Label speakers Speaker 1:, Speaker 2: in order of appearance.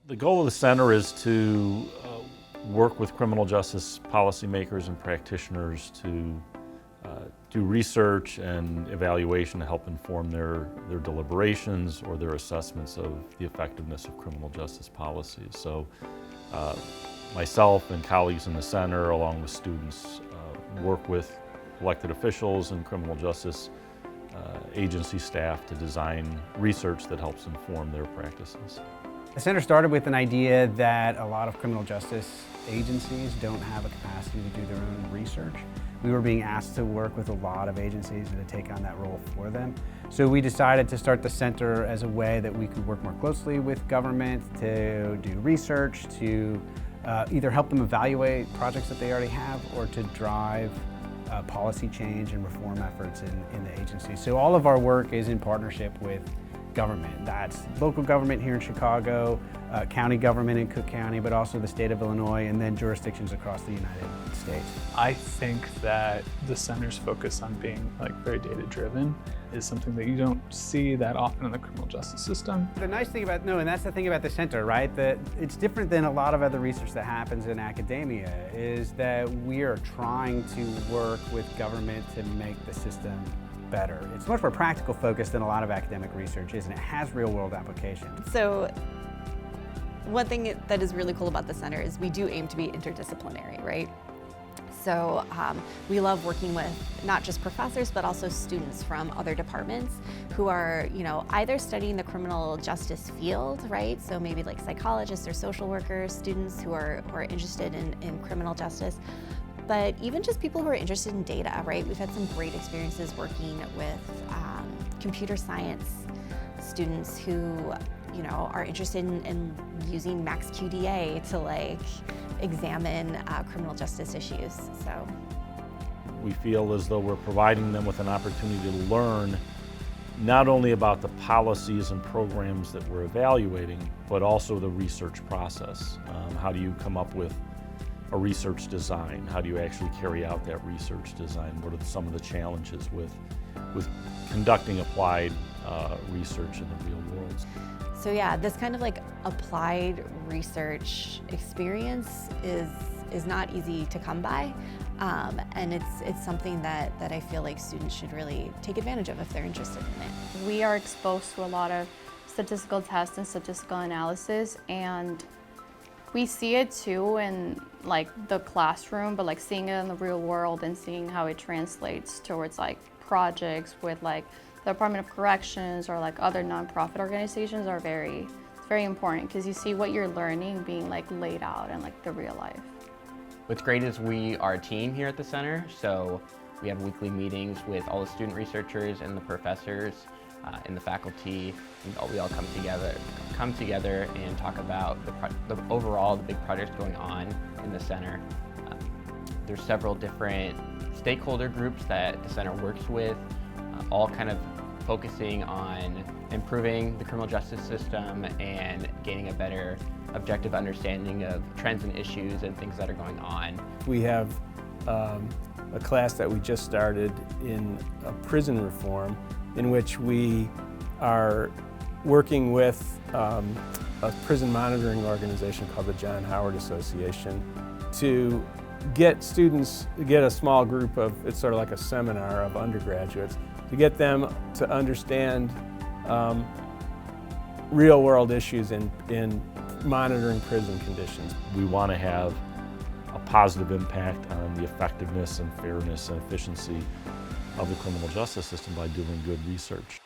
Speaker 1: The goal of the center is to work with criminal justice policymakers and practitioners to do research and evaluation to help inform their deliberations or their assessments of the effectiveness of criminal justice policies. So myself and colleagues in the center, along with students, work with elected officials and criminal justice agency staff to design research that helps inform their practices.
Speaker 2: The center started with an idea that a lot of criminal justice agencies don't have a capacity to do their own research. We were being asked to work with a lot of agencies and to take on that role for them. So we decided to start the center as a way that we could work more closely with government to do research, to either help them evaluate projects that they already have or to drive policy change and reform efforts in the agency. So all of our work is in partnership with government. That's local government here in Chicago, county government in Cook County, but also the state of Illinois, and then jurisdictions across the United States.
Speaker 3: I think that the center's focus on being very data-driven is something that you don't see that often in the criminal justice system.
Speaker 2: The nice thing about, and that's the thing about the center, right? That it's different than a lot of other research that happens in academia, is that we are trying to work with government to make the system better. It's much more practical focused than a lot of academic research is, and it has real world applications.
Speaker 4: So one thing that is really cool about the center is we do aim to be interdisciplinary, right? So we love working with not just professors, but also students from other departments who are, either studying the criminal justice field, right? So maybe like psychologists or social workers, students who are interested in criminal justice, but even just people who are interested in data, right? We've had some great experiences working with computer science students who, are interested in using MaxQDA to examine criminal justice issues. So
Speaker 1: we feel as though we're providing them with an opportunity to learn not only about the policies and programs that we're evaluating, but also the research process. How do you come up with a research design? How do you actually carry out that research design? What are some of the challenges with conducting applied research in the real world?
Speaker 4: So yeah, this kind of applied research experience is not easy to come by, and it's something that I feel like students should really take advantage of if they're interested in it.
Speaker 5: We are exposed to a lot of statistical tests and statistical analysis, and we see it too in the classroom, but seeing it in the real world and seeing how it translates towards projects with the Department of Corrections or other nonprofit organizations are very important because you see what you're learning being laid out in the real life.
Speaker 6: What's great is we are a team here at the center, so we have weekly meetings with all the student researchers and the professors and the faculty. We all come together and talk about the big projects going on in the center. There's several different stakeholder groups that the center works with, all kind of focusing on improving the criminal justice system and gaining a better objective understanding of trends and issues and things that are going on.
Speaker 7: We have a class that we just started in prison reform, in which we are working with a prison monitoring organization called the John Howard Association to get a small group of, it's sort of like a seminar of undergraduates, to get them to understand real world issues in monitoring prison conditions.
Speaker 1: We want to have a positive impact on the effectiveness and fairness and efficiency of the criminal justice system by doing good research.